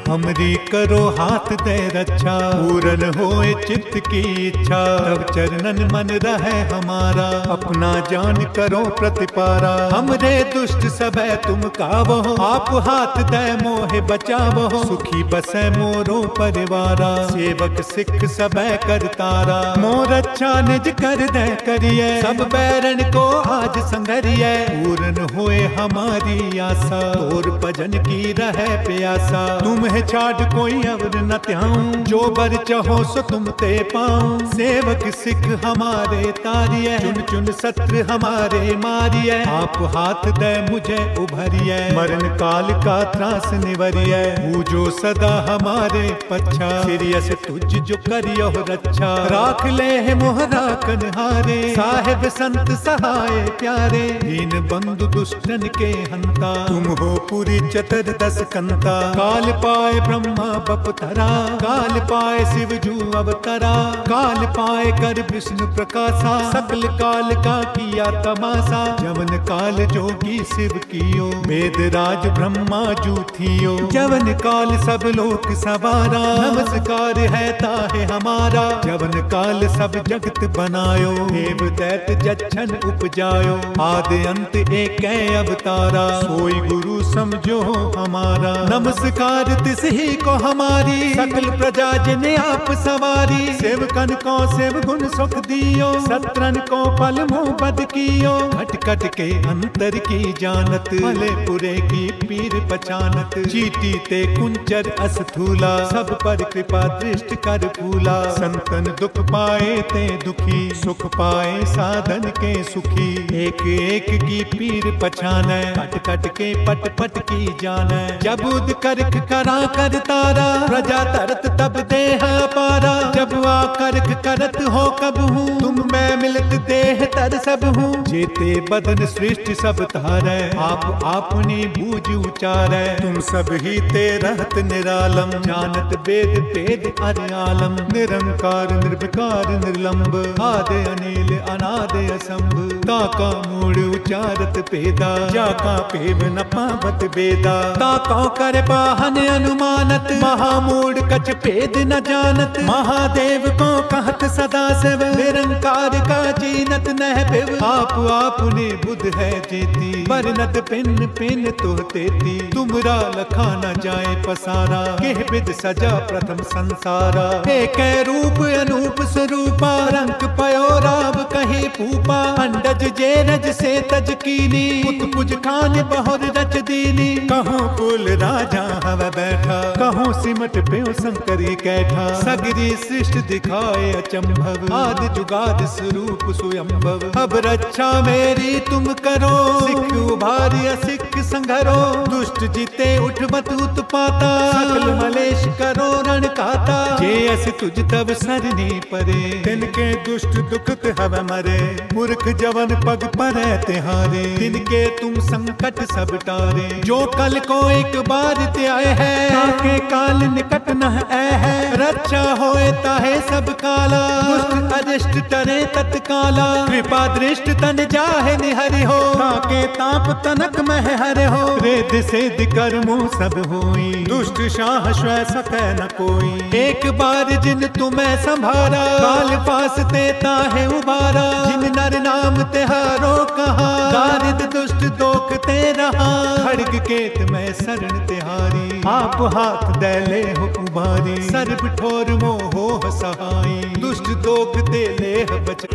हमरी करो हाथ दे रक्षा, पूरन होए चित्त की इच्छा। तब चरणन मन रहे हमारा, अपना जान करो प्रतिपारा। हमरे दुष्ट सबे तुम कावो, आप हाथ दे मोहे बचावो। सुखी बसे मोरो परिवारा, सेवक सिख सबे करतारा। मोर अच्छा निज कर दे करिए, सब बैरन को आज संघरिए। पूरन होए हमारी आशा, और भजन की रहे प्यासा। तुम्हें छाड़ कोई अवर न त्याऊं, जो बर चाहो सो तुम ते पाऊं। सेवक सिख हमारे तारिये, चुन चुन सत्र हमारे मारिये। आप हाथ दे मुझे उभरिये, मरण काल का त्रास निवरिये। पूजो सदा हमारे पच्छा, सिरियस तुझ जो करियो रक्षा। राख ले है मोहरा कन्हारे, साहेब संत सहाय प्यारे। दीन बंधु दुष्टन के हंता, तुम हो पूरी चतुर्दश कंता। काल पाए ब्रह्मा बपतरा, काल पाए शिव जू अवतरा। काल पाए कर विष्णु प्रकाशा, सकल काल का किया तमाशा। जवन काल जोगी शिव कियो, वेद राज ब्रह्मा जू थियो। जवन काल सब लोक सवारा, नमस्कार है ताहे हमारा। जवन काल सब जगत बनायो, देव दैत जच्छन उपजायो। आदि अंत एक अवतारा, सोई गुरु समझो हमारा। नमस्कार तिस ही को हमारी, सकल प्रजा जिने आप सवारी। सेवकन को सेव गुण सुख दियो, सत्रन को फल मुँह बद कियो। घट कट के अंतर की जानत, भले पुरे की पीर पहचानत। चीटी ते कुंचर अस्थूला, सब पर कृपा दृष्ट कर फूला। संतन दुख पाए ते दुखी, सुख पाए साधन के सुखी। एक एक की पीर पहचाने, कट कट के पट पट की जाने। जब उद करख करा कर तारा, प्रजा तरत तब देह पारा। जब आ करख करत हो कब हूँ, तुम मैं मिलत देह तर सब हूँ। जेते बदन सृष्टि सब तारै, आप आपनी बूझ उचारै। तुम सब ही ते रहत निरालम, जानत वेद भेद अर आलम। निरंकार निर्विकार निर्लंब, आदि अनिल अनादि असंभ। ताका मूड़ उचारत पेदा, जाका पेव न पावत बेदा। ताका कर पाहन अनुमानत, महामूढ़ कछ भेद न जानत। महादेव को कहत सदा शिव, निरंकार का जीनत नह पिव। आप आपने बुध है जेती, बरनत पिन पिन तो तेती। तुमरा लखा न जाए पसारा, केह विद सजा प्रथम संसारा। एक रूप अनूप स्वरूपा, रंग पयो राव कहे पूपा। अंडज जे रज से तज कीनी, उत्पुज खान बहुर रच दीनी। कहो कुल राजा हव बैठा, कहो सिमट प्यो शंकरी कैठा। सगरी सृष्टि दिखाए अचंभव, आदि जुगाद स्वरूप स्वयंभव। अब रक्षा मेरी तुम करो, सिख उभारी असिख संघरो। दुष्ट जीते उठवत उत्पाता, सकल मलेश करो रण काता। जे अस तुझ तब सरनी परे, तिनके दुष्ट दुखत हव मरे। पुरख जवन पग परै तिहारे, तिनके तुम संकट सब टारे। जो कल को एक बार त्याए है, ताके काल निकट न है। रक्षा होए ताहे सब काला, दुष्ट अरिष्ट टरे तत्काला। कृपा दृष्ट तन जाहे निहरि हो, ताके ताप तनक मह हरे हो। रेद सेद कर्मो सब होई, दुष्ट शाह स्वै सकै न कोई। एक बार जिन तुम्हें संभारा, काल पास ते ताहे उबारा। जिन नर नाम तिहारो कहा, दारिद दुष्ट दोख ते रहा। खड़ग केत में शरण तिहारी, आप हाथ दैले हो उबारी। सर्ब ठोर मोहो सहाई, दुष्ट दोख ते लेह बच।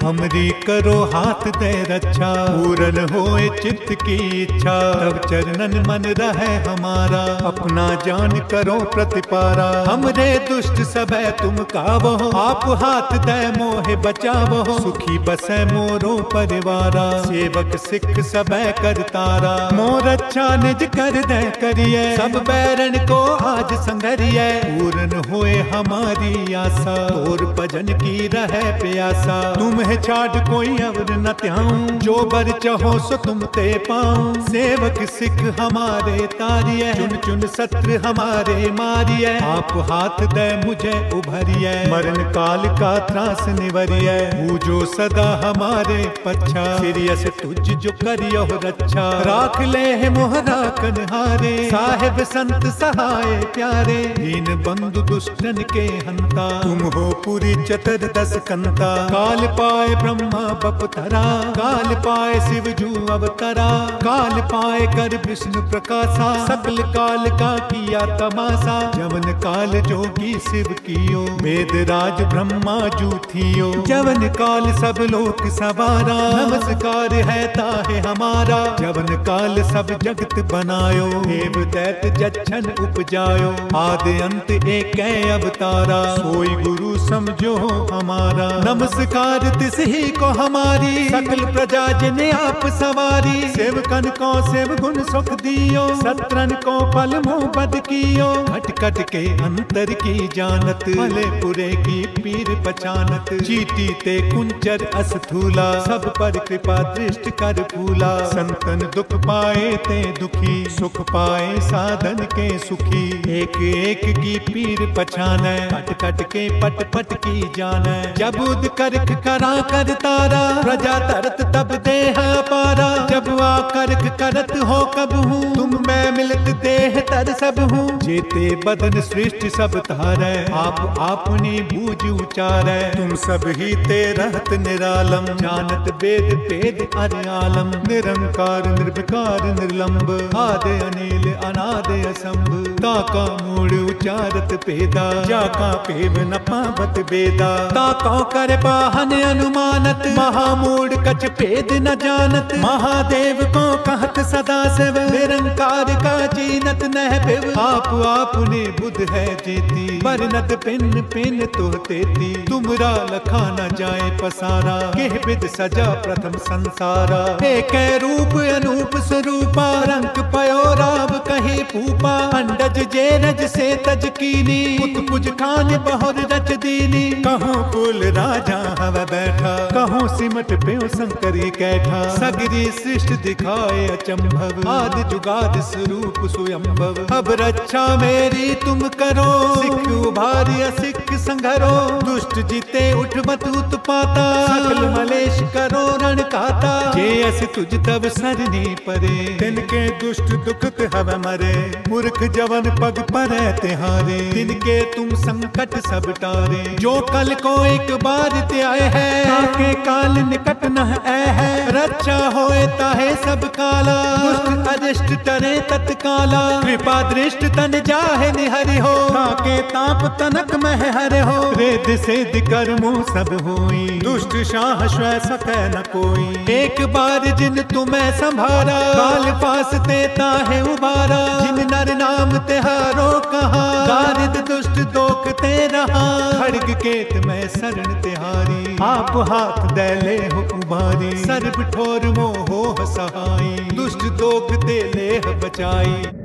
हमरी करो हाथ दे रक्षा, पूरन होए चित्त की इच्छा। तब चरणन मन रहे हमारा, अपना जान करो प्रतिपारा। हमरे दुष्ट सबे तुम कावो, आप हाथ दे मोहे बचावो। सुखी बसे मोरो परिवारा, सेवक सिख सबे करतारा। मोर अच्छा निज कर दे करिए, सब बैरन को आज संघरिए। पूरन होए हमारी आशा, और भजन की रहे प्यासा। तुम्हें तुम्हें छाड़ कोई अवर न त्याऊं, जो बर चाहो सो तुम ते पाऊं। सेवक सिख हमारे तारिये, चुन चुन सत्र हमारे मारिये। आप हाथ दे मुझे उभरिये, मरण काल का त्रास निवरिये। पूजो सदा हमारे पच्छा, सिरियस तुझ जो करियो रक्षा। राख ले है मोहरा कन्हारे, साहेब संत सहाय प्यारे। दीन बंधु दुष्टन के हंता, तुम हो पूरी चतुर्दश कंता। काल पाए ब्रह्मा बपतरा, काल पाए शिव जू अवतरा। काल पाए कर विष्णु प्रकाशा, सकल काल का किया तमाशा। जवन काल जोगी शिव कियो, वेद राज ब्रह्मा जू थियो। जवन काल सब लोक सवारा, नमस्कार है ताहे हमारा। जवन काल सब जगत बनायो, देव दैत जच्छन उपजायो। आदि अंत एक अवतारा, सोई गुरु समझो हमारा। नमस्कार तिस ही को हमारी, सकल प्रजा जिने आप सवारी। सेवकन को सेव गुण सुख दियो, सत्रन को फल मोह बद कियो। खट खट के अंतर की जानत, भले पुरे की पीर पहचानत। चीटी ते कुंचर अस्थूला, सब पर कृपा दृष्ट कर फूला। संतन दुख पाए ते दुखी, सुख पाए साधन के सुखी। एक एक की पीर पहचाने, कट कट के पट पट की जाने। जब उद करख करा कर तारा, प्रजा तरत तब देह पारा। जब आ करख करत हो कब हूँ, तुम मैं मिलत देह तर सब हूँ। जेते बदन सृष्टि सब तारै, आप आपनी बूझ उचारै। तुम सब ही ते रहत निरालम, जानत वेद भेद अर आलम। निरंकार निर्विकार निर्लंब, आदि अनिल अनादि असंभ। ताका मूड़ उचारत पेदा, जाका पेव न पावत बेदा। ताका कर पाहन अनुमानत, महामूढ़ कछ भेद न जानत। महादेव को कहत सदा शिव, निरंकार का चीनत नह पिव। आप आपने बुध है जेती, बरनत पिन पिन तो तेती। तुमरा लखा न जाए पसारा, केह बिद सजा प्रथम संसारा। एक रूप अनूप स्वरूपा, रंग पयो राव कहे पूपा। अंडज जे रज से तज कीनी, उत्पुज खान बहुर रच दीनी। कहो कुल राजा हव बैठा, कहो सिमट प्यो शंकरी कैठा। सगरी सृष्टि दिखाए अचंभव, आदि जुगाद स्वरूप स्वयंभव। अब रक्षा मेरी तुम करो, सिख उभारी असिख संघरो। दुष्ट जीते उठ मत उत्पाता, सकल मलेश करो रण काता। जे अस तुझ तब सरनी परे, तिनके दुष्ट दुखत हव मरे। पुरख जवन पग परै तिहारे, तिनके तुम संकट सब टारे। जो कल को एक बार ते आए है, ताके काल निकट न है। रक्षा होए ताहे सब काला, दुष्ट अरिष्ट टरे तत्काला। कृपा दृष्ट तन जाहे निहरि हो, ताके ताप तनक मह हरे हो। रेद सेद कर्मो सब होई, दुष्ट शाह स्वै सकै न कोई। एक बार जिन तुम्हें संभारा, काल पास ते ताहे उबारा। जिन नर नाम तिहारो कहा, दारिद दुष्ट दोख ते रहा। खड़ग केत में शरण तिहारी, आप हाथ दैले हो उबारी। सर्ब ठोर मोह सहाई, दुष्ट दोख ते लेह बचाई।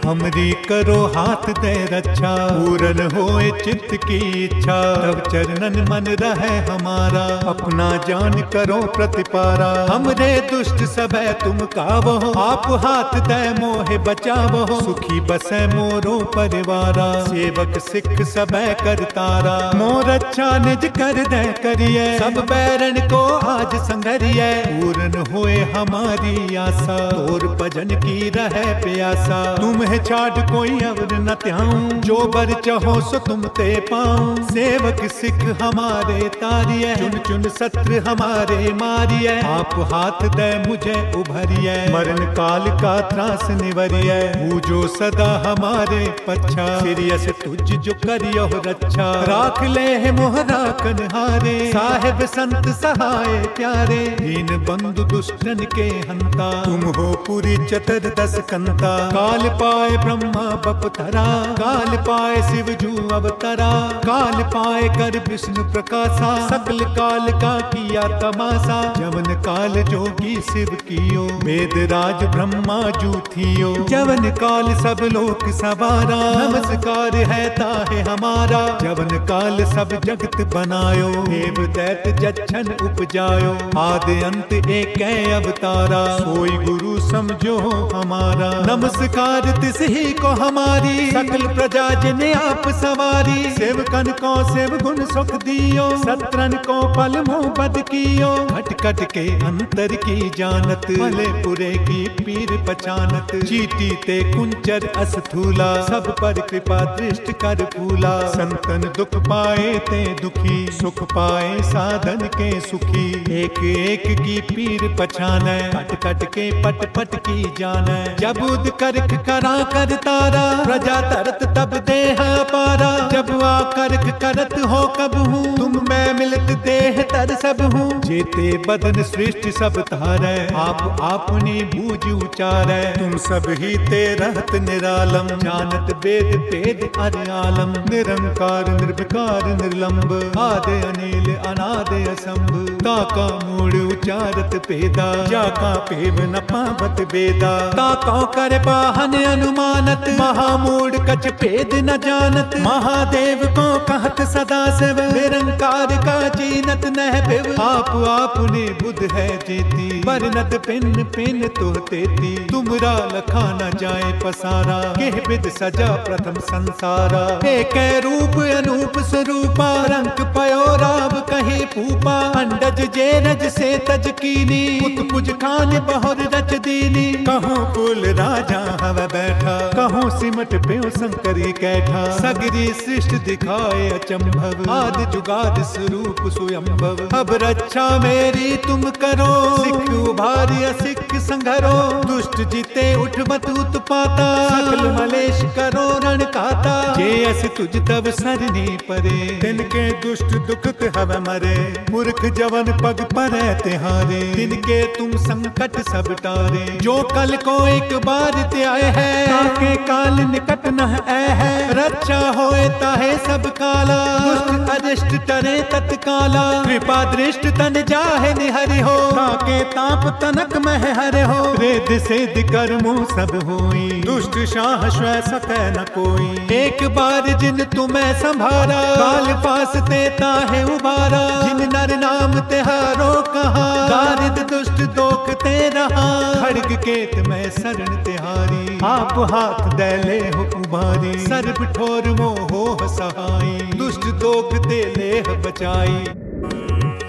हमरी करो हाथ दे रक्षा, पूरन होए चित्त की इच्छा। तब चरणन मन रहे हमारा, अपना जान करो प्रतिपारा। हमरे दुष्ट सबे तुम कावो, आप हाथ दे मोहे बचावो। सुखी बसे मोरो परिवारा, सेवक सिख सबे करतारा। मोर अच्छा निज कर दे करिए, सब बैरन को आज संघरिए। पूरन होए हमारी आशा, और भजन की रहे प्यासा। तुम्हें छाड़ कोई अवर न त्याऊं, जो बर चाहो सो तुम ते पाऊं। सेवक सिख हमारे तारिये, चुन चुन सत्र हमारे मारिये। आप हाथ दे मुझे उभरिये, मरण काल का त्रास निवरिये। पूजो सदा हमारे पच्छा, सिरियस तुझ जो करियो रक्षा। राख ले है मोहरा कन्हारे, साहेब संत सहाय प्यारे। दीन बंधु दुष्टन के हंता, तुम हो पूरी चतुर्दश कंता। काल पाए पाए ब्रह्मा बपतरा, काल पाए शिव जू अवतरा, काल पाए कर विष्णु प्रकाशा, सकल काल का किया तमाशा, जवन काल जोगी शिव कियो, वेद राज ब्रह्मा जू थियो, जवन काल सब लोक सवारा, नमस्कार है ताहे हमारा, जवन काल सब जगत बनायो, देव दैत जच्छन उपजायो, आदि अंत एक अवतारा, सोई गुरु समझो हमारा, नमस्कार तिस ही को हमारी, सकल प्रजा जिने आप सवारी, सेवकन को सेव गुण सुख दियो, सत्रन को पल मोह बद कियो, खट खट के अंतर की जानत, भले पुरे की पीर पहचानत, चीटी ते कुंचर अस्थूला, सब पर कृपा दृष्ट कर फूला, संतन दुख पाए ते दुखी, सुख पाए साधन के सुखी, एक एक की पीर पहचाने, कट कट के पट पट की जाने, जब उद करख करा कर तारा, प्रजा तरत तब देह पारा, जब आ करख करत हो कब हूँ, तुम मैं मिलत देह तर सब हूँ, जेते बदन सृष्टि सब तारै, आप आपनी बूझ उचारै, तुम सब ही ते रहत निरालम, जानत वेद भेद अर आलम, निरंकार निर्विकार निर्लंब, आदि अनिल अनादि असंभ, ताका मूड़ उचारत पेदा, जाका पेव न पावत बेदा, ताका कर पाहन अनुमानत, महामूढ़ कछ भेद न जानत, महादेव को कहत सदा शिव, निरंकार का चीनत नह पिव, आप आपने बुध है जेती, बरनत पिन पिन तो तेती, तुमरा लखा न जाए पसारा, केह विद सजा प्रथम संसारा, एक रूप अनूप स्वरूपा, रंग पयो राव कहे पूपा, अंडज जे रज से तज कीनी, उत्पुज खान बहुर रच दीनी, कहो कुल राजा हव बैठा, कहो सिमट प्यो शंकरी कैठा, सगरी सृष्टि दिखाए अचंभव, आदि जुगाद स्वरूप स्वयंभव, अब रक्षा मेरी तुम करो, सिख उभारी असिख संघरो, दुष्ट जीते उठ मत उत्पाता, सकल मलेश करो रण काता, जे अस तुझ तब सरनी परे, तिनके दुष्ट दुखत हव मरे, मूर्ख जवन पग परै तिहारे, तिनके तुम संकट सब टारे, जो कल को एक बार ते आए है, ताके काल निकट न है, रक्षा होए ताहे सब काला, दुष्ट अरिष्ट टरे तत्काला, कृपा दृष्ट तन जाहे निहरि हो, ताके ताप तनक मह हरे हो, वेद सेद कर्मों सब होई, दुष्ट शाह स्वै सकै न कोई, एक बार जिन तुम्हें संभारा, काल पास ते ताहे उबारा, जिन नर नाम तिहारो कहा, दारिद दुष्ट दोख ते रहा, खड़ग केत में शरण तिहारी, आप हाथ दैले हो उबारी, सर्ब ठोर मोह सहाई, दुष्ट दोख दे लेह बचाई,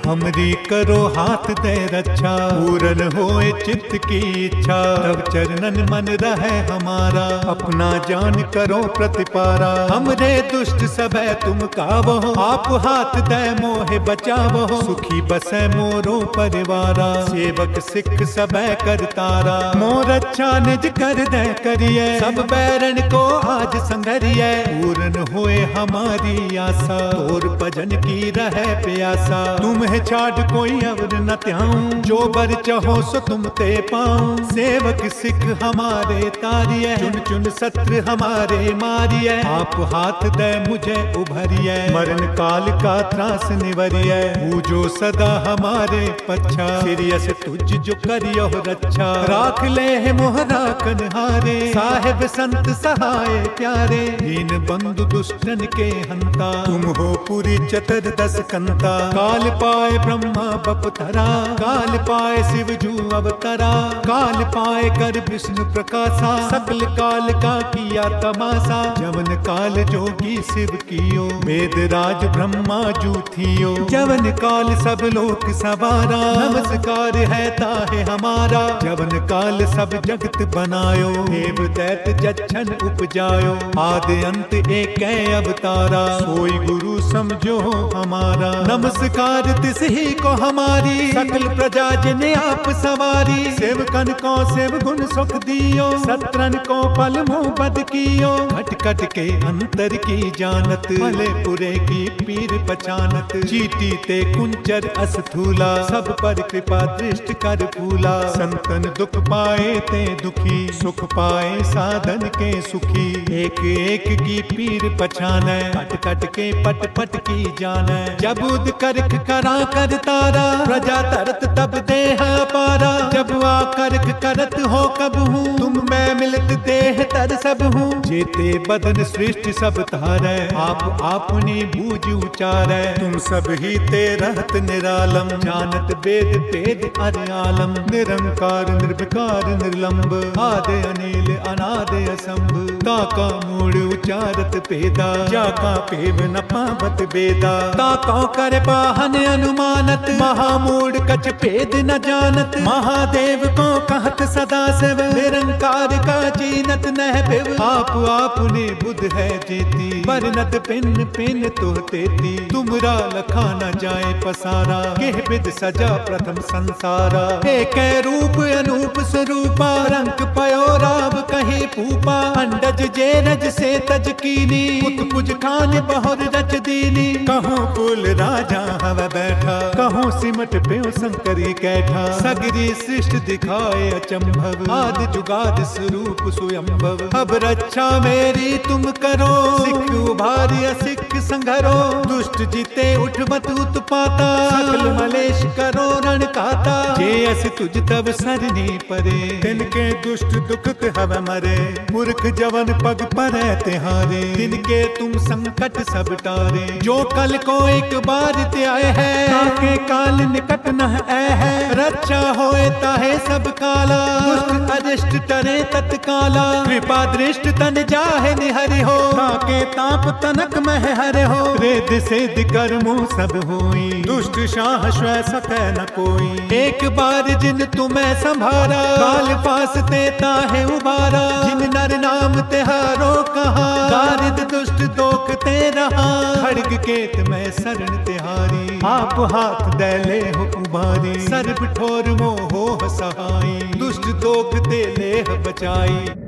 हमरी करो हाथ दे रक्षा, पूरन होए चित्त की इच्छा, तब चरणन मन रहे हमारा, अपना जान करो प्रतिपारा, हमरे दुष्ट सबे तुम कावो, आप हाथ दे मोहे बचावो, सुखी बसे मोरो परिवारा, सेवक सिख सबे करतारा, मोर अच्छा निज कर दे करिए, सब बैरन को आज संघरिए, पूरन होए हमारी आशा, और भजन की रहे प्यासा, तुम छाड़ कोई अवर न त्याऊं, जो बर चाहो सो तुम ते पाऊं, सेवक सिख हमारे तारिये, चुन चुन सत्र हमारे मारिये, आप हाथ दे मुझे उभरिये, मरण काल का त्रास निवरिये, पूजो सदा हमारे पच्छा, सिरियस तुझ जो करियो रक्षा, राख ले है मोहरा कन्हारे, साहेब संत सहाय प्यारे, दीन बंधु दुष्टन के हंता, तुम हो पूरी चतर दस कंता, काल पाए ब्रह्मा बपतरा, काल पाए शिव जू अवतरा, काल पाए कर विष्णु प्रकाशा, सकल काल का किया तमाशा, जवन काल जोगी शिव कियो, वेद राज ब्रह्मा जू थियो, जवन काल सब लोक सवारा, नमस्कार है ताहे हमारा, जवन काल सब जगत बनायो, देव दैत जच्छन उपजायो, बचायो, आदि अंत एक अवतारा, सोई गुरु समझो हमारा। नमस्कार तिस ही को हमारी, सकल प्रजा जिने आप सवारी। सेवकन को सेव गुण सुख दियो, सत्रन को पल मोह बद कियो। घट कट के अंतर की जानत, भले पुरे की पीर पहचानत। जीती ते कुंचर अस्थूला, सब पर कृपा दृष्ट कर फूला। संतन दुख पाए ते दुखी, सुख पाए साधन के सुखी। एक एक की पीर पहचानै, कट कट के पट पट की जानै। जब उद करख करा कर तारा, प्रजा तरत तब देह पारा। जब आ करख करत हो कब हूँ, तुम मैं मिलत देह तर सब हूँ। जेते बदन सृष्टि सब तारै, आप आपनी बूझ उचारै। तुम सब ही ते रहत निरालम, जानत वेद भेद अर आलम। निरंकार निर्विकार निर्लंब, आदि अनिल अनादि असंभ। ताका मूड़ उचारत भेदा, जाका पेव न पावत बेदा। ताका कर पाहन अनुमानत, महामूढ़ कछ भेद न जानत। महादेव को कहत सदा शिव, निरंकार का चीनत नह पिव। आप आपने बुध है जेती, वर्णत पिन पिन तो तेती। तुमरा लखा न जाए पसारा, केह विद सजा प्रथम संसारा। एक रूप अनूप स्वरूपा, रंग पयो राव कहीं पूपा। अंडज जे रज से तज कीनी, उत्पुज खान बहुर रच दीनी। कहूँ कुल राजा हव बैठा, कहूँ सिमट प्यो शंकरी कैठा। सगरी सृष्टि दिखाए अचंभव, आदि जुगाद स्वरूप स्वयंभव। अब रक्षा मेरी तुम करो, सिख उभारी असिख संघरो। दुष्ट जीते उठवत उत्पाता, सकल मलेश करो रण काता। जे अस तुझ तब सरनी परे, तिनके दुष्ट दुखत हव मरे। पुरख जवन पग परै तिहारे, तिनके तुम संकट सब टारे। जो कल को एक बार त्याय है, ताके काल निकट न है। रक्षा होए ताहे सब काला, दुष्ट अरिष्ट टरे तत्काला। कृपा दृष्ट तन जाहे निहरि हो, ताके ताप तनक मह हरे हो। रेद सेद कर्मो सब होई, दुष्ट शाह स्वै सकै न कोई। एक बार जिन तुम्हें संभारा, काल पास देता है उबारा। जिन नर नाम तिहारो कहा, दारिद दुष्ट दोख ते रहा। खड़ग केत में शरण तिहारी, आप हाथ दैले हो उबारी। सर्ब ठोर मोह सहाई, दुष्ट दोख ते लेह बचाई।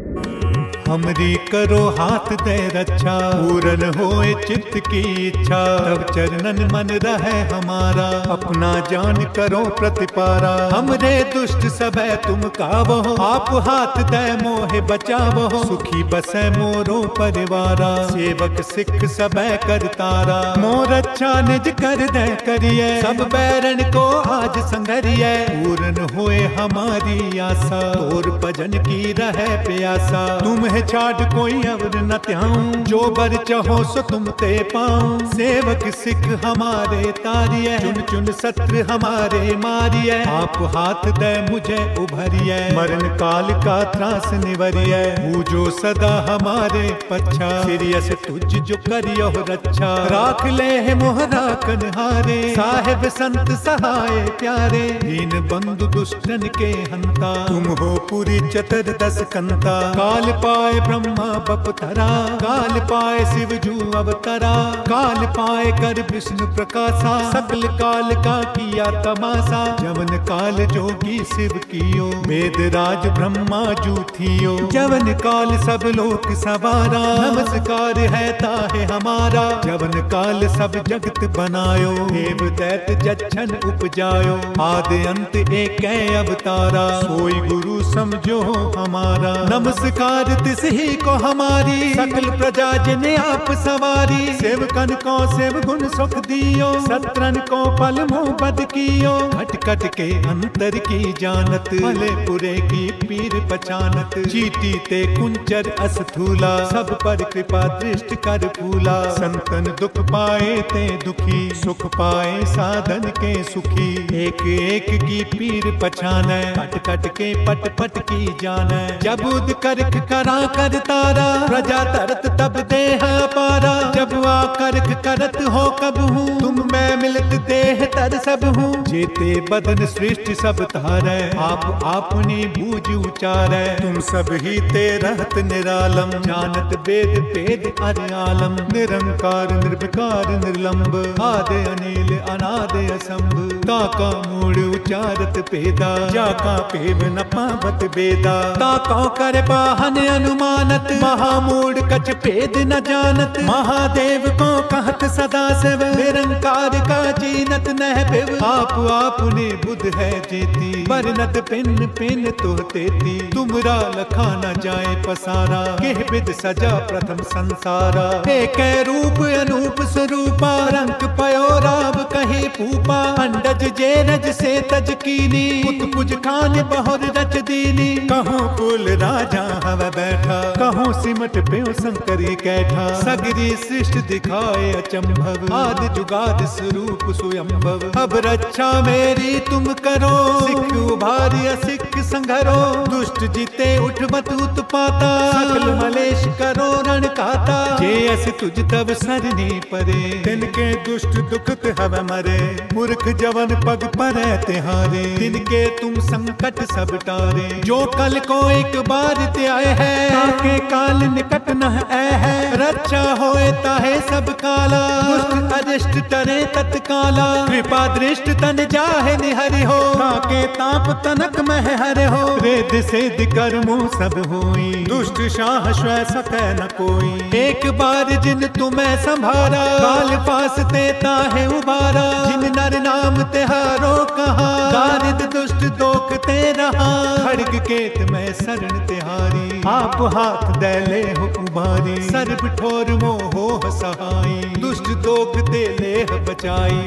हमरी करो हाथ दे रक्षा, पूरन होए चित्त की इच्छा। तब चरणन मन रहे हमारा, अपना जान करो प्रतिपारा। हमरे दुष्ट सबे तुम कावो, आप हाथ दे मोहे बचावो। सुखी बसे मोरो परिवारा, सेवक सिख सबे करतारा। मोर अच्छा निज कर दे करिए, सब बैरन को आज संघरिए। पूरन होए हमारी आशा, और भजन की रहे प्यासा। तुम छाड़ कोई अवर न त्याऊं, जो बर चाहो सो तुम ते पाऊं। सेवक सिख हमारे तारिये, चुन चुन सत्र हमारे मारिये। आप हाथ दे मुझे उभरिये, मरण काल का त्रास निवरिये। पूजो सदा हमारे पच्छा, सिरियस तुझ जो करियो रक्षा। राख ले है मोहरा कन्हारे, साहेब संत सहाय प्यारे। दीन बंधु दुष्टन के हंता, तुम हो पूरी चतर दस कंता। काल पाए ब्रह्मा बपतरा, काल पाए शिव जू अवतरा। काल पाए कर विष्णु प्रकाशा, सकल काल का किया तमाशा। जवन काल जोगी शिव कियो, वेद राज ब्रह्मा जू थियो। जवन काल सब लोक सवारा, नमस्कार है ताहे हमारा। जवन काल सब जगत बनायो, देव दैत जच्छन उपजायो। आदि अंत एक अवतारा, सोई गुरु समझो हमारा। नमस्कार तिस ही को हमारी, सकल प्रजा जिने आप सवारी। सेवकन को सेव गुण सुख दियो, सत्रन को पल मोह बद कियो। घट कट के अंतर की जानत, भले पुरे की पीर पहचानत। जीती ते कुंचर अस्थूला, सब पर कृपा दृष्ट कर फूला। संतन दुख पाए ते दुखी, सुख पाए साधन के सुखी। एक एक की पीर पहचानै, कट कट के पट पट की जानै। जब उद करख करा कर तारा, प्रजा तरत तब देह पारा। जब आ करख करत हो कब हूँ, तुम मैं मिलत देह तर सब हूँ। जेते बदन सृष्टि सब तारै, आप आपनी बूझ उचारै। तुम सब ही ते रहत निरालम, जानत वेद भेद अर आलम। निरंकार निर्विकार निर्लंब, आदि अनिल अनादि असंभ। ताका मूड़ उचारत पेदा, जाका पेव न पावत बेदा। ताका कर पाहन अनुमानत, महामूढ़ कछ भेद न जानत। महादेव को कहत सदा शिव, निरंकार का जीनत नह पिव। आप आपने बुध है जेती, वर्णत पिन पिन तो तेती। तुमरा लखा न जाए पसारा, केह विद सजा प्रथम संसारा। एक रूप अनूप स्वरूपा, रंग पयो राव कहे पूपा। अंडज जे रज से तज कीनी, उत्पुज खान बहुर रच दीनी। कहो कुल राजा हव बैठा, कहो सिमट प्यो शंकरी कैठा। सगरी सृष्टि दिखाए अचंभव, आदि जुगाद स्वरूप स्वयंभव। अब रक्षा मेरी तुम करो, सिख उभारी असिख संघरो। दुष्ट जीते उठवत उत्पाता, सकल मलेश करो रण खाता। जे अस तुझ तब सरनी परे, तिनके दुष्ट दुखत हव मरे। पुरख जवन पग परै तिहारे, तिनके तुम संकट सब टारे। जो कल को एक बार त्याय है, ताके काल निकट न है। रक्षा होए ताहे सब काला, दुष्ट अरिष्ट टरे तत्काला। कृपा दृष्ट तन जाहे निहरि हो, ताके ताप तनक मह हरे हो। वेद सिद्ध कर्मों सब होई, दुष्ट शाह स्वै सकै न कोई। एक बार जिन तुम्हें संभारा, काल पास देता है उबारा। जिन नर नाम तिहारो कहा, दारिद दुष्ट दोख ते रहा। खड़ग केत में शरण तिहारी, आप हाथ दैले हो उबारी। सर्ब ठोर मोह सहाई, दुष्ट दोख ते लेह बचाई।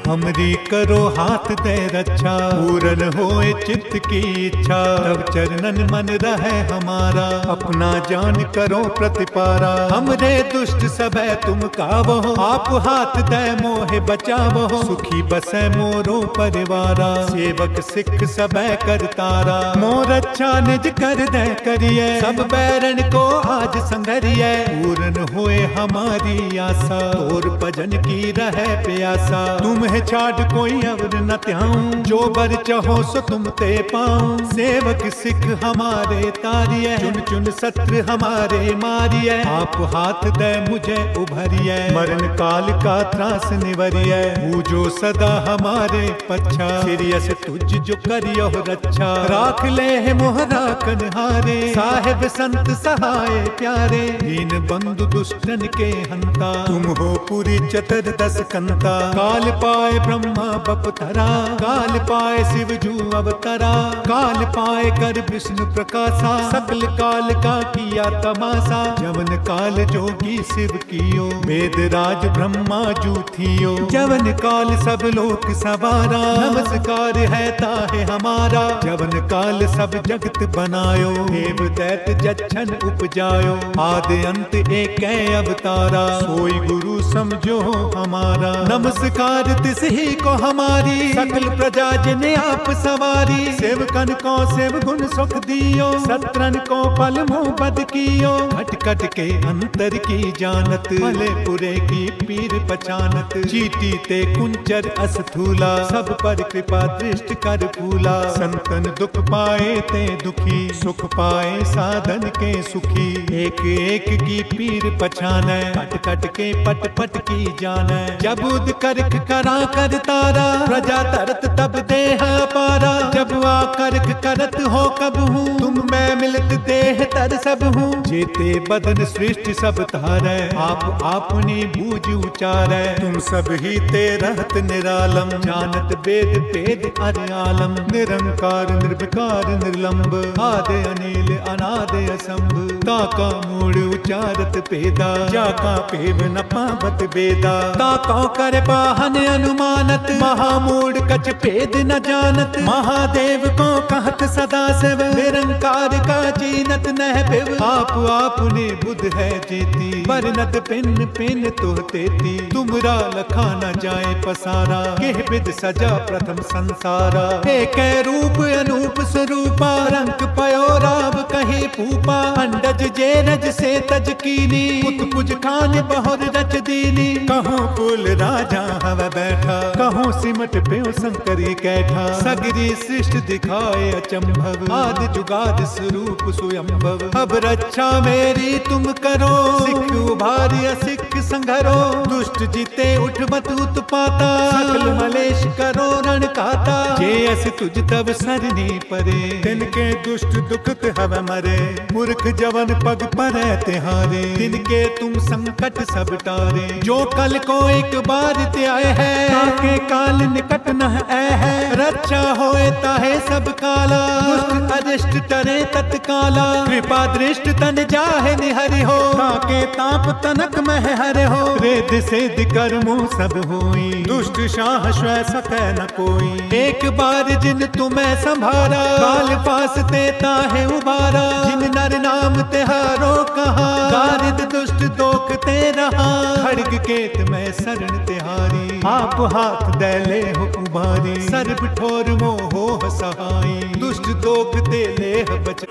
हमरी करो हाथ दे रक्षा, पूरन होए चित्त की इच्छा। तब चरणन मन रहे हमारा, अपना जान करो प्रतिपारा। हमरे दुष्ट सबे तुम कावो, आप हाथ दे मोहे बचावो। सुखी बसे मोरो परिवारा, सेवक सिख सबे करतारा। मोर अच्छा निज कर दे करिए, सब बैरन को आज संघरिए। पूरन होए हमारी आशा, और भजन की रहे प्यासा। तुम छाड़ कोई अवर न त्याऊं, जो बर चाहो सो तुम ते पाऊं। सेवक सिख हमारे तारिये, चुन चुन सत्र हमारे मारिये। आप हाथ दे मुझे उभरिये, मरण काल का त्रास निवरिये। पूजो सदा हमारे पच्छा, सिरियस तुझ जो करियो रक्षा। राख ले है मोहरा कन्हारे, साहेब संत सहाय प्यारे। दीन बंधु दुष्टन के हंता, तुम हो पूरी चतर दस कंता। काल पाए ब्रह्मा बपतरा, काल पाए शिव जू अवतरा। काल पाए कर विष्णु प्रकाशा, सकल काल का किया तमाशा। जवन काल जोगी शिव कियो, वेद राज ब्रह्मा जू थियो। जवन काल सब लोक सवारा, नमस्कार है ताहे हमारा। जवन काल सब जगत बनायो, देव दैत जच्छन उपजायो। आदि अंत एक अवतारा, सोई गुरु समझो हमारा। नमस्कार तिस ही को हमारी, सकल प्रजा जिने आप सवारी। सेवकन को सेव गुण सुख दियो, सत्रन को पल मोह बद कियो। खट खट के अंतर की जानत, भले पुरे की पीर पहचानत। चीटी ते कुंचर अस्थूला, सब पर कृपा दृष्ट कर फूला। संतन दुख पाए ते दुखी, सुख पाए साधन के सुखी। एक एक की पीर पहचानै, कट कट के पट पट की जानै। जब उद करख करा कर तारा, प्रजा तरत तब देह पारा। जब आ करख करत हो कब हूँ, तुम मैं मिलत देह तर सब हूँ। जेते बदन सृष्टि सब तारै, आप आपनी बूझ उचारै। तुम सब ही ते रहत निरालम, जानत वेद भेद अर आलम। निरंकार निर्विकार निर्लंब, आदि अनिल अनादि असंभ। ताका मूड़ उचारत पेदा, जाका पेव न पावत बेदा। ताका कर पाहन अनुमानत, महामूढ़ कछ भेद न जानत। महादेव को कहत सदा शिव, निरंकार का जीनत नह पिव। आप आपने बुध है जेती, वर्णत पिन पिन तो तेती। तुमरा लखा न जाए पसारा, केह विद सजा प्रथम संसारा। एक रूप अनूप स्वरूपा, रंग पयो राव कहे पूपा। अंडज अंडज जे रज से तज कीनी पुत पुज खान बहुर रच दीनी कहूँ कुल राजा हव बैठा कहूँ सिमट प्यो शंकरी कैठा सगरी सृष्टि दिखाए अचंभव आदि जुगाद स्वरूप स्वयंभव अब रक्षा मेरी तुम करो सिख उभारी असिख संघरो दुष्ट जीते उठ मत उत्पाता सकल मलेश करो रण काता जे अस तुझ तब सरनी परे तिनके दुष्ट दुखत हव मरे पुरख जवन पग परै तिहारे तिनके तुम संकट सब टारे जो कल को एक बार त्याय है ताके काल निकट न है रक्षा होए ताहे सब काला दुष्ट अरिष्ट टरे तत्काला कृपा दृष्ट तन जाहे निहरि हो ताके ताप तनक मह हरे हो रेद सेद कर्मों सब होई दुष्ट शाह स्वै सकै न कोई एक बार जिन तुम्हें संभारा काल पास देता है उबारा जिन नर नाम तिहारो कहा दारिद दुष्ट दोख ते रहा खड़ग केत में शरण तिहारी आप हाथ दैले हो उबारी सर्ब ठोर मोहो सहाई दुष्ट दोख ते लेह बच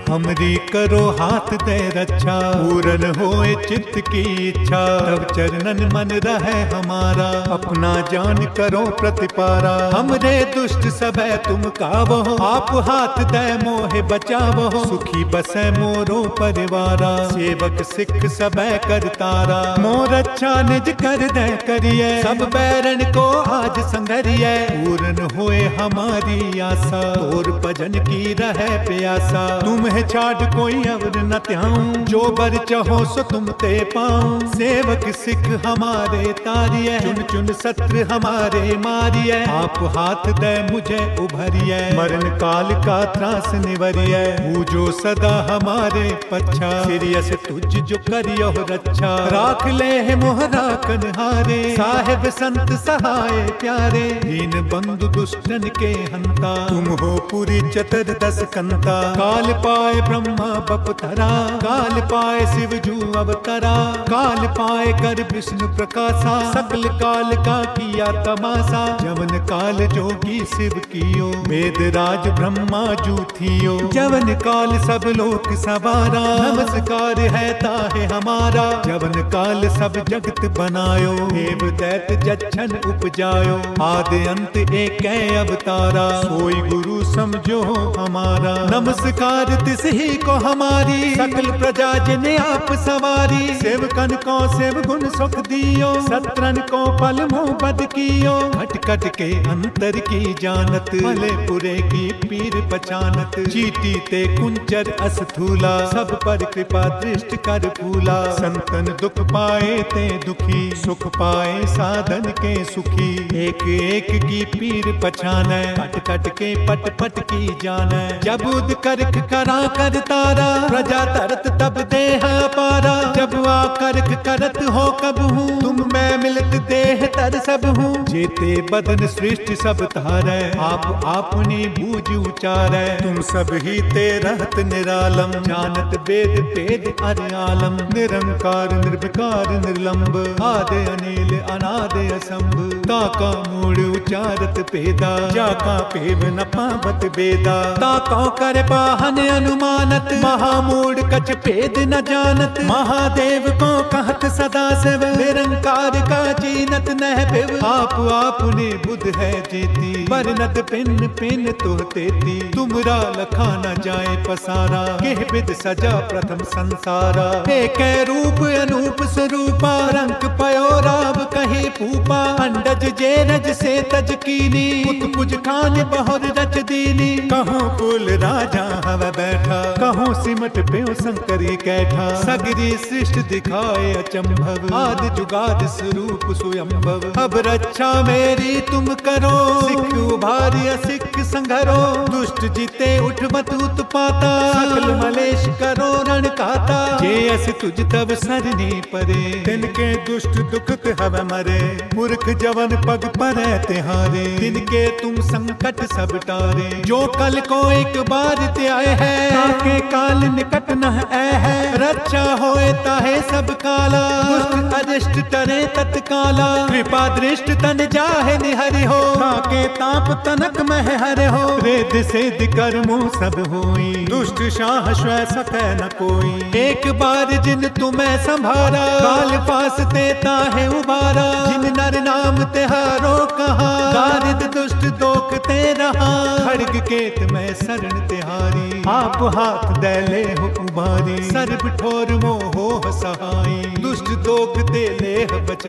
हमरी करो हाथ दे रक्षा पूरन होए चित्त की इच्छा तब चरणन मन रहे हमारा अपना जान करो प्रतिपारा हमरे दुष्ट सब तुम कावो आप हाथ दे मोहे बचावो सुखी बसे मोरो परिवारा सेवक सिख सब करतारा मोर अच्छा निज कर दे करिए सब बैरन को आज संघरिए पूरन होए हमारी आशा और भजन की रहे प्यासा तुम्हें छाड़ कोई अवर न त्याऊं जो बर चाहो सो तुम ते पाऊं सेवक सिख हमारे तारिये चुन चुन सत्र हमारे मारिये आप हाथ दे मुझे उभरिये मरण काल का त्रास निवरिये पूजो सदा हमारे पच्छा सिरियस तुझ जो करियो रक्षा राख ले है मोहरा कन्हारे साहेब संत सहाय प्यारे दीन बंधु दुष्टन के हंता तुम हो पूरी चतुर्दश कंता काल पाए ब्रह्मा बपतरा काल पाए शिव जू अवतरा काल पाए कर विष्णु प्रकाशा सकल काल का किया तमाशा जवन काल जोगी शिव कियो वेद राज ब्रह्मा जू थियो जवन काल सब लोक सवारा नमस्कार है ताहे हमारा जवन काल सब जगत बनायो देव दैत जच्छन उपजायो आदि अंत एक अवतारा सोई गुरु समझो हमारा नमस्कार तिस ही को हमारी सकल प्रजा जिने आप सवारी सेवकन को सेव गुण सुख दियो सत्रन को पल मोह बद कियो घट कट के अंतर की जानत भले पुरे की पीर पहचानत चीटी ते कुंचर अस्थूला सब पर कृपा दृष्ट कर फूला संतन दुख पाए ते दुखी सुख पाए साधन के सुखी एक एक की पीर पहचाने कट कट के पट पट की जाने जब उद करख करा कर तारा प्रजा तरत तब देह पारा जब आ करख करत हो कब हूँ तुम मैं मिलत देह तर सब हूँ जेते बदन सृष्टि सब तारे आप आपने बूझ उचारे तुम सब ही ते रहत निरालम जानत वेद पेद अर आलम निरंकार निर्विकार निर्लंब आदि अनिल अनादि असंभ ताका मूड़ उचारत पेदा जाका पेव न पावत बेदा ताका कर पाहन अनुमानत महामूढ़ कछ भेद न जानत महादेव को कहत सदा शिव निरंकार का चीनत नह पिव आप आपने बुध है जेती वर्णत पिन पिन तो तेती तुमरा लखा न जाए पसारा केह विद सजा प्रथम संसारा एक रूप अनूप स्वरूपा रंग पयो राव कहे पूपा अंडज जे रज से तज कीनी पुत पुज खान बहुर रच दीनी कहूँ कुल राजा हव बैठा कहूँ सिमट प्यो शंकरी कैठा सगरी सृष्टि दिखाए अचंभव आदि जुगाद स्वरूप स्वयंभव अब रक्षा मेरी तुम करो सिख उभारी असिख संघरो दुष्ट जीते उठ मत उत्पाता सकल मलेश करो रण काता जे अस तुझ तब सरनी परे तिनके दुष्ट दुखत हव मरे पुरख जवन पग परै तिहारे तिनके तुम संकट सब टारे जो कल को एक बार त्याय है ताके काल निकट न है रक्षा होए ताहे सब काला दुष्ट अरिष्ट टरे तत्काला कृपा दृष्ट तन जाहे निहरि हो ताके ताप तनक मह हरे हो वेद सिद्ध कर्मों सब होई दुष्ट शाह श्वै सकै न कोई एक बार जिन तुम्हें संभारा काल पास देता है उबारा जिन नर नाम तिहारो कहा दारिद दुष्ट दोख ते रहा खड़ग केत में शरण तिहारी आप हाथ दैले हो उबारी सर्ब ठोर मोहो सहाई दुष्ट दोख दे ले बच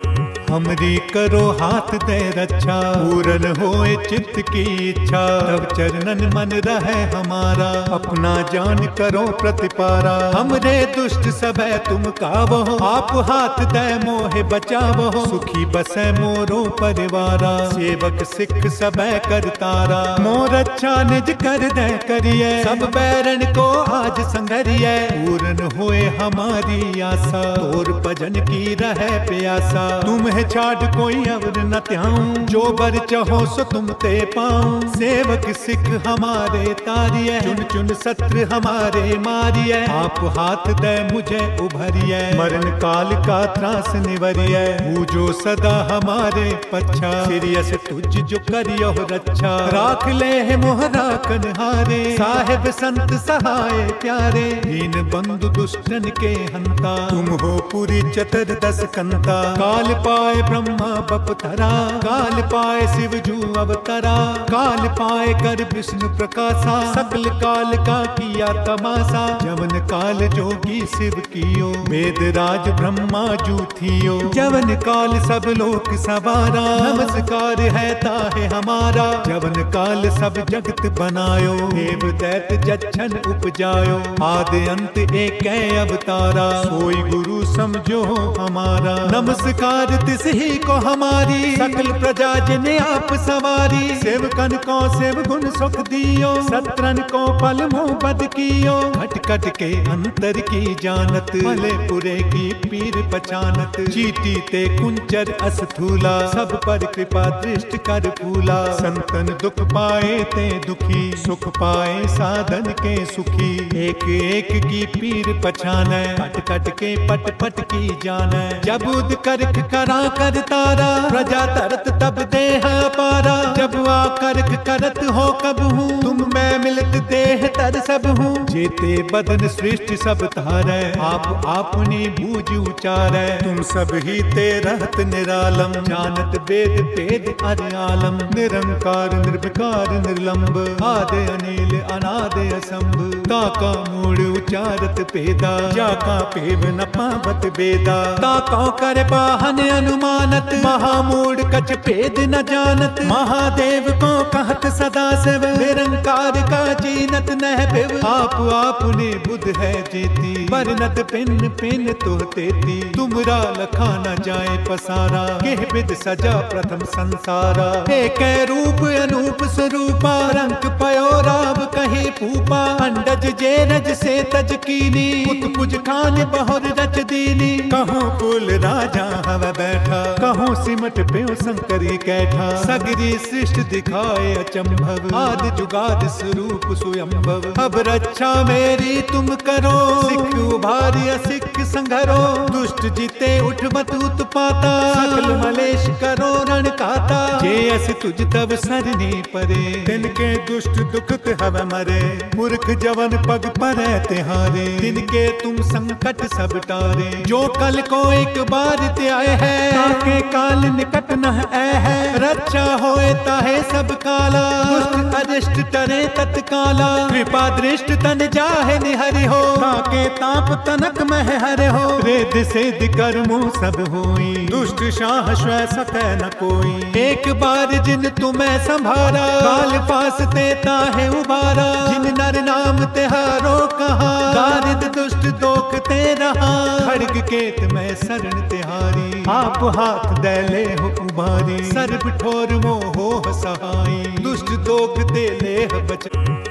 हमरी करो हाथ दे रक्षा पूरन होए चित्त की इच्छा तब चरणन मन रहे हमारा अपना जान करो प्रतिपारा हमरे दुष्ट सबे तुम कावो आप हाथ दे मोहे बचावो सुखी बसे मोरो परिवारा सेवक सिख सबे करतारा मोर अच्छा निज कर दे करिए सब बैरन को आज संघरिए पूरन होए हमारी आशा और भजन की रहे प्यासा तुम्हें छाड़ कोई अवर न त्याऊं जो बर चाहो सो तुम ते पाऊं सेवक सिख हमारे तारिये चुन चुन सत्र हमारे मारिये आप हाथ दे मुझे उभरिये मरण काल का त्रास निवरिये पूजो सदा हमारे पच्छा सिरियस तुझ जो करियो रक्षा राख ले है मोहरा कन्हारे साहेब संत सहाय प्यारे दीन बंधु दुष्टन के हंता तुम हो पूरी चतुर्दश कंता काल पाए ब्रह्मा बपतरा काल पाए शिव जू अवतरा काल पाए कर विष्णु प्रकाशा सकल काल का किया तमाशा जवन काल जोगी शिव कियो वेद राज ब्रह्मा जू थियो जवन काल सब लोक सवारा नमस्कार है ताहे हमारा जवन काल सब जगत बनायो देव दैत जच्छन उपजायो आदि अंत एक अवतारा सोई गुरु समझो हमारा नमस्कार तिस ही को हमारी सकल प्रजा जिने आप सवारी सेवकन को सेव गुण सुख दियो सत्रन को पल मोह बद कियो घट कट के अंतर की जानत भले पुरे की पीर पहचानत चीटी ते कुंचर अस्थूला सब पर कृपा दृष्ट कर फूला संतन दुख पाए ते दुखी सुख पाए साधन के सुखी एक एक की पीर पहचाने कट कट के पट पट की जाने जब उद करख करा कर तारा प्रजा तरत तब देह पारा जब आ करख करत हो कब हूँ तुम मैं मिलत देह तर सब हूँ जेते बदन सृष्टि सब तारे आप आपनी बूझ उचारे तुम सब ही ते रहत निरालम जानत वेद भेद अर आलम निरंकार निर्विकार निर्लंब आदि अनिल अनादि असंभ ताका मूड़ उचारत पेदा जाका पेव न पावत बेदा ताका कर पाहन अनुमानत महामूढ़ कछ भेद न जानत महादेव को कहत सदा शिव निरंकार का जीनत नह पिव आप आपने बुध है जेती वर्णत पिन पिन तो तेती तुमरा लखा न जाए पसारा केह विद सजा प्रथम संसारा एक रूप अनूप स्वरूपा रंग पयो राव कहे पूपा अंडज जे रज से तज कीनी उत्पुज खान बहुर रच दीनी कहो कुल राजा हव बैठा कहो सिमट प्यो शंकरी कैठा सगरी सृष्टि दिखाए अचंभव आदि जुगाद स्वरूप स्वयंभव अब रक्षा मेरी तुम करो सिख उभारिया सिख संघरो दुष्ट जीते उठ मत उत्पाता सकल मलेश करो रण काता जे अस तुझ तब सरनी परे तिनके दुष्ट दुखत हव मरे मूर्ख जवन पग परे तिहारे तिनके तुम संकट सब टारे जो कल को एक बार ते आए है ताके काल निकट न है रक्षा होए ताहे सब काला दुष्ट अरिष्ट टरे तत्काला कृपा दृष्ट तन जाहे निहरि हो ताके ताप तनक मह हरे हो वेद सिद्ध कर्मों सब होई दुष्ट शाह श्वै सकै न कोई एक बार जिन तुम्हें संभारा काल पास देता है उबारा जिन नर नाम तिहारो कहा दारिद दुष्ट दोख ते रहा खड़ग केत में शरण तिहारी आप हाथ दैले हो उबारी सर्ब ठोर मोहो सहाई दुष्ट दोख दे ले बच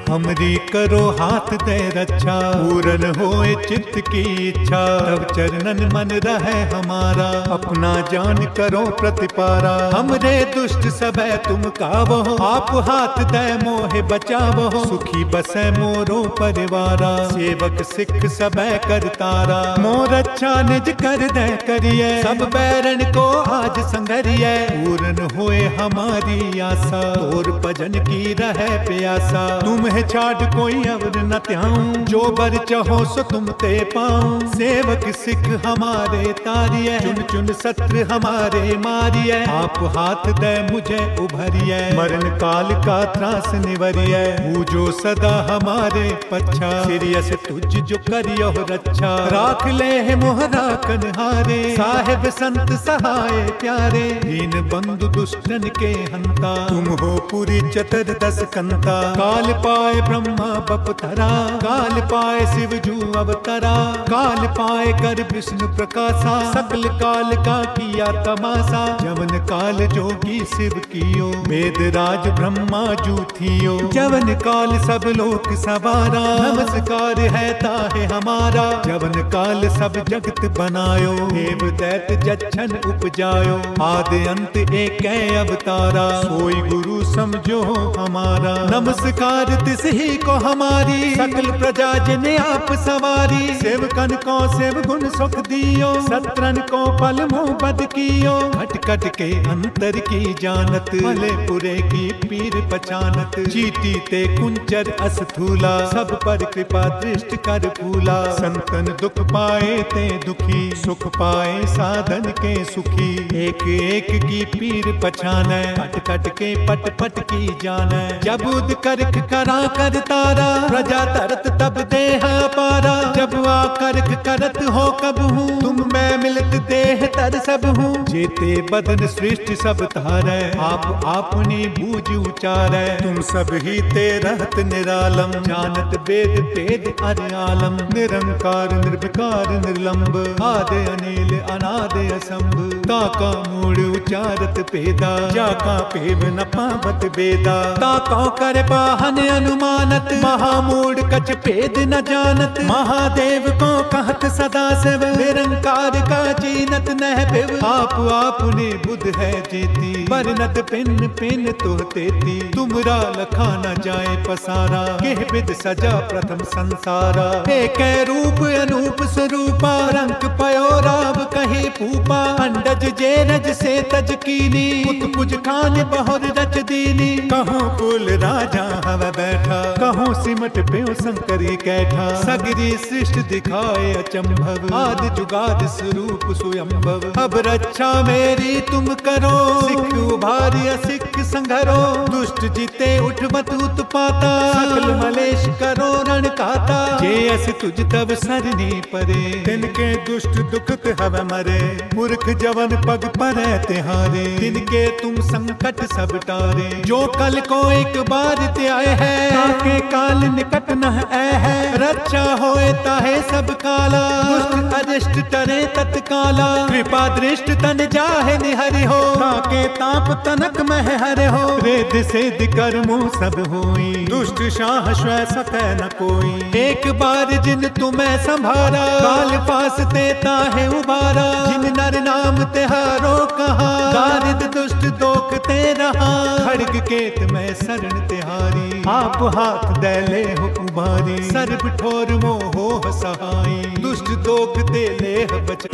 हमरी करो हाथ दे रक्षा, पूरन होए चित्त की इच्छा, तब चरणन मन रहे हमारा, अपना जान करो प्रतिपारा। हमरे दुष्ट सबे तुम कावो, आप हाथ दे मोहे बचावो, सुखी बसे मोरो परिवारा, सेवक सिख सबे करतारा। मोर अच्छा निज कर दे करिए, सब बैरन को आज संघरिए, पूरन होए हमारी आशा, और भजन की रहे प्यासा। तुम्हें छाड़ कोई अवर न त्याऊं, जो बर चाहो सो तुम ते पाऊं। सेवक सिख हमारे तारिये, चुन चुन सत्र हमारे मारिये, आप हाथ दे मुझे उभरिये, मरण काल का त्रास निवरिये। पूजो सदा हमारे पच्छा, सिरियस तुझ जो करियो रक्षा, राख ले है मोहरा कन्हारे, साहेब संत सहाय प्यारे। दीन बंधु दुष्टन के हंता, तुम हो पूरी चतुर्दश कंता। काल पाए ब्रह्मा बपतरा, काल पाए शिव जू अवतरा, काल पाए कर विष्णु प्रकाशा, सकल काल का किया तमाशा। जवन काल जोगी शिव कियो, वेद राज ब्रह्मा जू थियो, जवन काल सब लोक सवारा, नमस्कार है ताहे हमारा। जवन काल सब जगत बनायो, देव दैत जच्छन उपजायो, आदि अंत एक अवतारा, सोई गुरु समझो हमारा। नमस्कार तिस ही को हमारी, सकल प्रजा जिने आप सवारी, सेवकन को सेव गुण सुख दियो, सत्रन को फल मोह बद कियो। खट खट के अंतर की जानत, भले पुरे की पीर पहचानत, चीटी ते कुंचर अस्थूला, सब पर कृपा दृष्ट कर फूला। संतन दुख पाए ते दुखी, सुख पाए साधन के सुखी, एक एक की पीर पहचाने, कट कट के पट पट की जाने। जब उद करख करा कर तारा, प्रजा तरत तब देह पारा, जब आ करख करत हो कब हूँ, तुम मैं मिलत देह तर सब हूँ। जेते बदन सृष्टि सब तारै, आप आपनी बूझ उचारै, तुम सब ही ते रहत निरालम, जानत वेद भेद अर आलम। निरंकार निर्विकार निर्लंब, आदि अनिल अनादि असंभ, ताका मूड़ उचारत पेदा, जाका पेव न पावत बेदा। ताका कर पाहन अनुमानत, महामूढ़ कछ भेद न जानत, महादेव को कहत सदा शिव, निरंकार का चीनत नह पिव। आप आपने बुध है जेती, बरनत पिन पिन तो तेती, तुमरा लखा न जाए पसारा, केह विद सजा प्रथम संसारा। एक रूप अनूप स्वरूपा, रंग पयो राव कहे पूपा, अंडज जे रज से तज कीनी, उत्पुज खान बहुर रच दीनी। कहो कुल राजा हव बैठा, कहो सिमट प्यो शंकरी कैठा, सगरी सृष्टि दिखाए अचंभव, आदि जुगाद स्वरूप स्वयंभव। अब रक्षा मेरी तुम करो, सिख उभारी असिख संघरो, दुष्ट जीते उठवत उत्पाता, सकल मलेश करो रण काता। जे अस तुझ तब सरनी परे, तिनके दुष्ट दुखत हव मरे, पुरख जवन पग परै तिहारे, तिनके तुम संकट सब टारे। जो कल को एक बार त्याए है, ताके काल निकट न है, रक्षा होए ताहे सब काला, दुष्ट अरिष्ट टरे तत्काला। कृपा दृष्ट तन जाहे निहरि हो, ताके ताप तनक मह हरे हो। वेद सिद्ध कर्मो सब होई, दुष्ट शाह स्वै सकै न कोई। एक बार जिन तुम्हें संभारा, काल पास ते ताहे उबारा। जिन नर नाम तिहारो कहा, दारिद दुष्ट दोख ते रहा। खड़ग केत में शरण तिहारी, आप हाथ दैले हो उबारी। सर्ब ठोर मोहो सहाई, दुष्ट दोख ते लेह बच।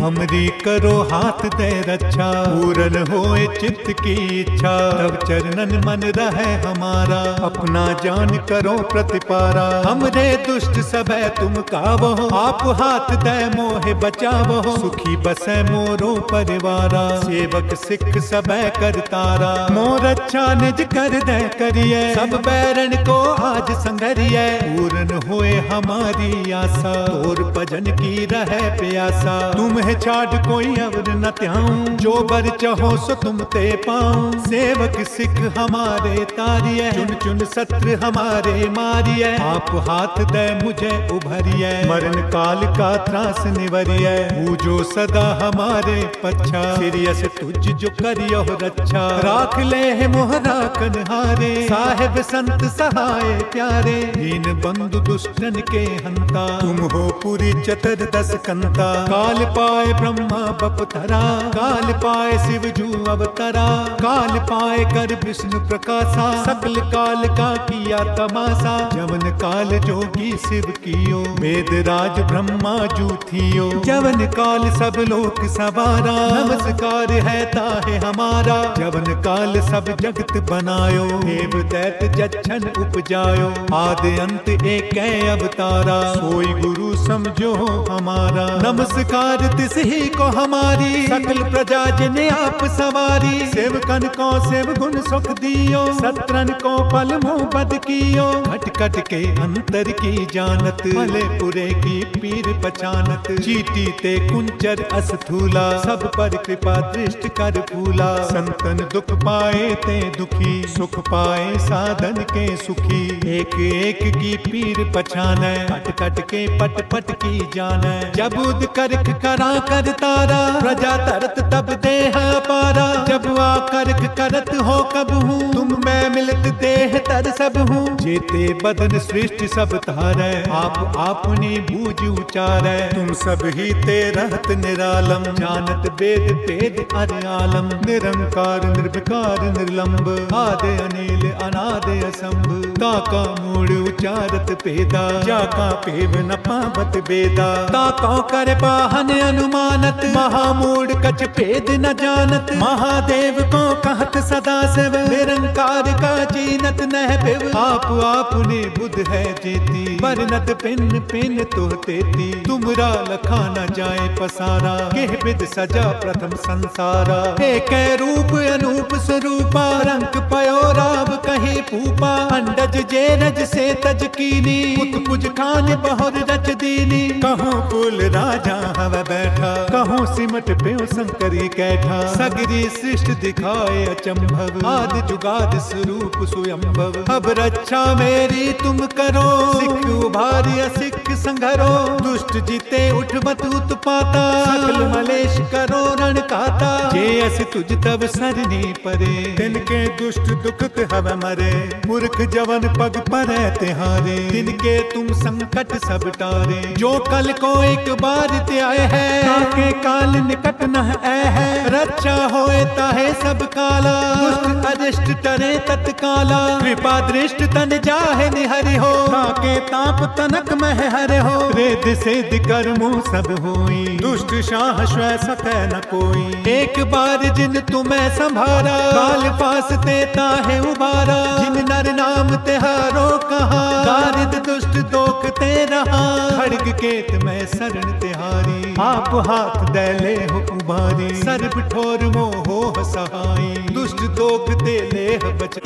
हमरी करो हाथ दे रक्षा, पूरन होए चित्त की इच्छा, तब चरणन मन रहे हमारा, अपना जान करो प्रतिपारा। हमरे दुष्ट सबे तुम कावो, आप हाथ दे मोहे बचावो, सुखी बसे मोरो परिवारा। सेवक सिख सबे करतारा, मोर अच्छा निज कर दे करिए, सब बैरन को आज संघरिए। पूरन होए हमारी आशा, और भजन की रहे प्यासा। तुम्हें है छाड़ कोई अवर न त्याऊं, जो बर चाहो सो तुम ते पाऊं। सेवक सिख हमारे तारिये, चुन चुन सत्र हमारे मारिये। आप हाथ दे मुझे उभरिये, मरण काल का त्रास निवरिये। पूजो सदा हमारे पच्छा, सिरियस तुझ जो करियो रक्षा। राख ले है मोहरा कन्हारे, साहेब संत सहाय प्यारे। दीन बंधु दुष्टन के हंता, तुम हो पूरी चतुर्दश कंता। काल पाए ब्रह्मा बपतरा, काल पाए शिव जू अवतरा। काल पाए कर विष्णु प्रकाशा, सकल काल का किया तमाशा। जवन काल जोगी शिव कियो, वेद राज ब्रह्मा जू थियो। जवन काल सब लोक सवारा, नमस्कार है ताहे हमारा। जवन काल सब जगत बनायो, देव दैत जच्छन उपजायो। आदि अंत एक अवतारा, सोई गुरु समझो हमारा। नमस्कार तिस ही को हमारी, सकल प्रजा जिने आप सवारी। सेवकन को सेव गुण सुख दियो, सत्रन को फल मोह बद कियो। खट खट के अंतर की जानत, भले पुरे की पीर पहचानत। चीटी ते कुंचर अस्थूला, सब पर कृपा दृष्ट कर फूला। संतन दुख पाए ते दुखी, सुख पाए साधन के सुखी। एक एक की पीर पहचाने, कट कट के पट पट की जाने। जब उद करख करा कर तारा, प्रजा तरत तब देह पारा। जब आ करख करत हो कब हूँ, तुम मैं मिलत देह तर सब हूँ। जेते बदन सृष्टि सब तारै, आप आपने बूझ उचारै। तुम सब ही ते रहत निरालम, जानत वेद भेद अर आलम। निरंकार निर्विकार निर्लंब, आदि अनिल अनादि असंभ। ताका मूड़ उचारत पेदा, जाका पेव न पावत बेदा। ताका कर पाहन अनुमानत, महामूढ़ कछ भेद न जानत। महादेव को कहत सदा शिव, निरंकार का चीनत नह पिव। आप आपने बुध है जेती, बरनत पिन पिन तो तेती। तुमरा लखा न जाए पसारा, केह विद सजा प्रथम संसारा। एक रूप अनूप स्वरूपा, रंग पयो राव कहीं पूपा। अंडज जे रज से तज कीनी, उत्पुज खान बहुर रच दीनी। कहो कुल राजा हव बैठा, कहो सिमट प्यो शंकरी कैठा। सगरी सृष्टि दिखाए अचंभव, आदि जुगाद स्वरूप स्वयंभव। अब रक्षा मेरी तुम करो, सिख उभारिया सिख संघरो। दुष्ट जीते उठवत उत्पाता, सकल मलेश करो रण काता। जे अस तुझ तब सरनी परे, तिनके दुष्ट दुखत हव मरे। पुरख जवन पग परै तिहारे, तिनके तुम संकट सब टारे। जो कल को एक बार त्याए है, ताके काल निकट न है। रक्षा होए ताहे सब काला, दुष्ट अरिष्ट टरे तत्काला। कृपा दृष्ट तन जाहे निहरि हो, ताके ताप तनक मह हरे हो। वेद सिद्ध कर्मो सब होई, दुष्ट शाह स्वै सकै न कोई। एक बार जिन तुम्हें संभारा, काल पास ते ताहे उबारा। जिन नर नाम तिहारो कहा, दारिद दुष्ट दोख ते रहा। खड़ग केत में शरण तिहारी, आप हाथ दैले हो उबारी। सर्ब ठोर मोहो सहाई, दुष्ट दोख ते लेह बच।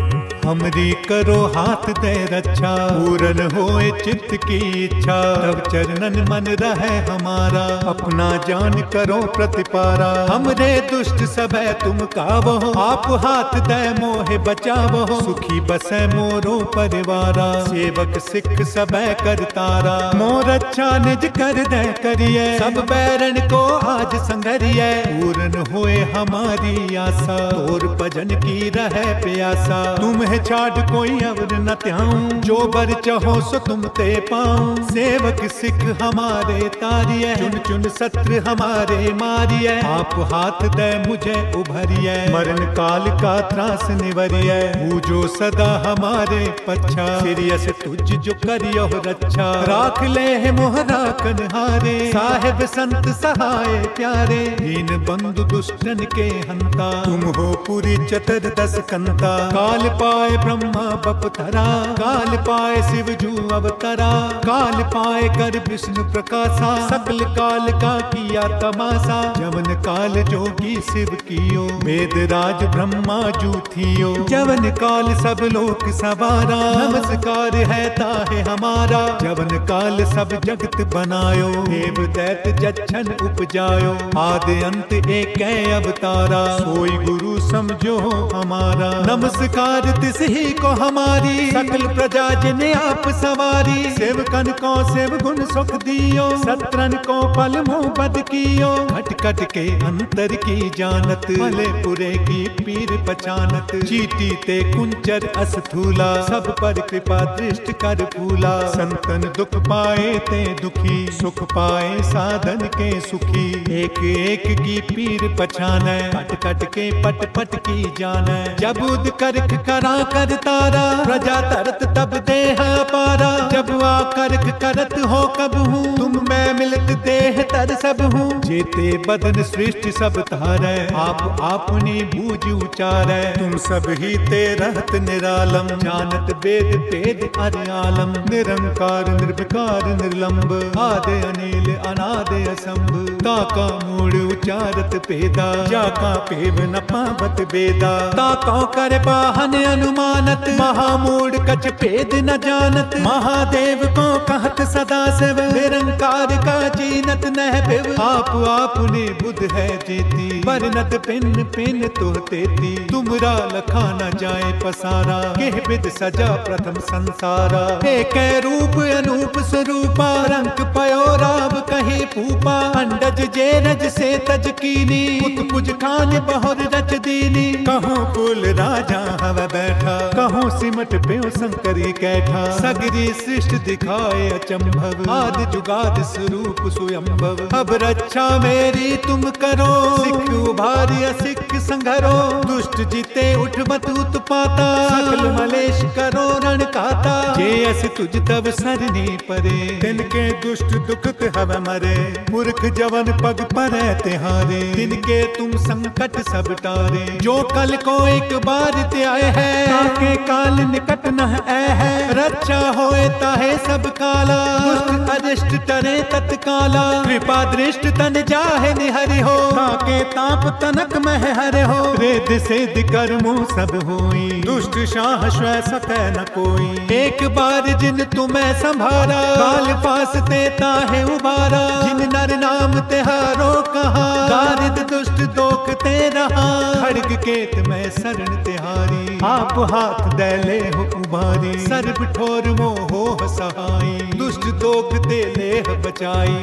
हमरी करो हाथ दे रक्षा, पूरन होए चित्त की इच्छा। तब चरणन मन रहे हमारा, अपना जान करो प्रतिपारा। हमरे दुष्ट सबे तुम कावो, आप हाथ दे मोहे बचावो। सुखी बसे मोरो परिवारा, सेवक सिख सबे करतारा। मोर अच्छा निज कर दे करिए, सब बैरन को आज संघरिए। पूरन होए हमारी आशा, और भजन की रहे प्यासा। तुम्हें छाड़ कोई अवर न त्याऊं, जो बर चाहो सो तुम ते पाऊं। सेवक सिख हमारे तारिये, चुन चुन सत्र हमारे मारिये। आप हाथ दे मुझे उभरिये, मरण काल का त्रास निवरिये। पूजो सदा हमारे पच्छा, सिरियस तुझ जो करियो रक्षा। राख ले है मोहरा कन्हारे, साहेब संत सहाय प्यारे। दीन बंधु दुष्टन के हंता, तुम हो पूरी चतुर्दश कंता। काल पाए ब्रह्मा बपतरा, काल पाए शिव जू अवतरा। काल पाए कर विष्णु प्रकाशा, सकल काल का किया तमासा जवन काल जोगी शिव कियो वेद राज ब्रह्मा जूथियो जवन काल सब लोक सवारा नमस्कार है ताहे हमारा जवन काल सब जगत बनायो देव दैत जच्छन उपजायो आदि अंत एक अवतारा सोई गुरु समझो हमारा नमस्कार तिस ही को हमारी सकल प्रजा जिने आप सवारी सेवकन को सेव गुण सुख दियो सत्रन को फल मुँह बद कियो खट खट के अंतर की जानत भले पुरे की पीर पहचानत चीटी ते कुंचर अस्थूला सब पर कृपा दृष्ट कर फूला संतन दुख पाए ते दुखी सुख पाए साधन के सुखी एक एक की पीर पहचाने कट कट के पट पट की जाने जब उद करख करा कर तारा प्रजा तरत तब देह पारा जब आ करख करत हो कब हूँ तुम मैं मिलत देह तर सब हूँ जेते बदन सृष्टि सब तारै आप आपनी बूझ उचारै तुम सब ही ते रहत निरालम जानत वेद भेद अर आलम निरंकार निर्विकार निर्लंब आदि अनिल अनादि असंभ ताका मूड़ उचारत पेदा जाका पेव न पावत बेदा ताका कर पाहन अनुमानत महामूढ़ कछ भेद न जानत महादेव को कहत सदा शिव निरंकार का जीनत नह पिव आप आपने बुध है जेती वर्णत पिन पिन तो तेती तुमरा लखा न जाए पसारा केह बिद सजा प्रथम संसारा एक रूप अनूप स्वरूपा रंग पयो राव कहे पूपा अंडज जे रज से तज कीनी उत्पुज खान बहुर रच दीनी कहो कुल राजा हव बैठा कहो सिमट प्यो शंकरी कैठा सगरी सृष्टि दिखाए अचंभव आदि जुगाद स्वरूप स्वयंभव अब रक्षा मेरी तुम करो सिख उभारी असिख संघरो दुष्ट जीते उठ मत उत्पाता सकल मलेश करो रण काता जे अस तुझ तब सरनी परे तिनके दुष्ट दुखत हव मरे पुरख जवन पग पर तिहारे तिनके तुम संकट सब टारे जो कल को एक बार ते आए है ताके काल निकट न है रक्षा होए ताहे सब काला दुष्ट अरिष्ट टरे तत्काला कृपा दृष्ट तन जाहे निहरि हो ताके ताप तनक मह हरे हो वेद सिद्ध कर्मों सब होई दुष्ट शाह श्व सकै न कोई एक बार जिन तुम्हें संभारा काल पास ते ताहे उबारा जिन नर नाम तिहारो कहा दारिद दुष्ट दोख ते रहा खड़ग केत में शरण तिहारी आप हाथ दैले हो उबारी सर्ब ठोर मोह हो सहाई दुष्ट दोख ते लेह बचाई।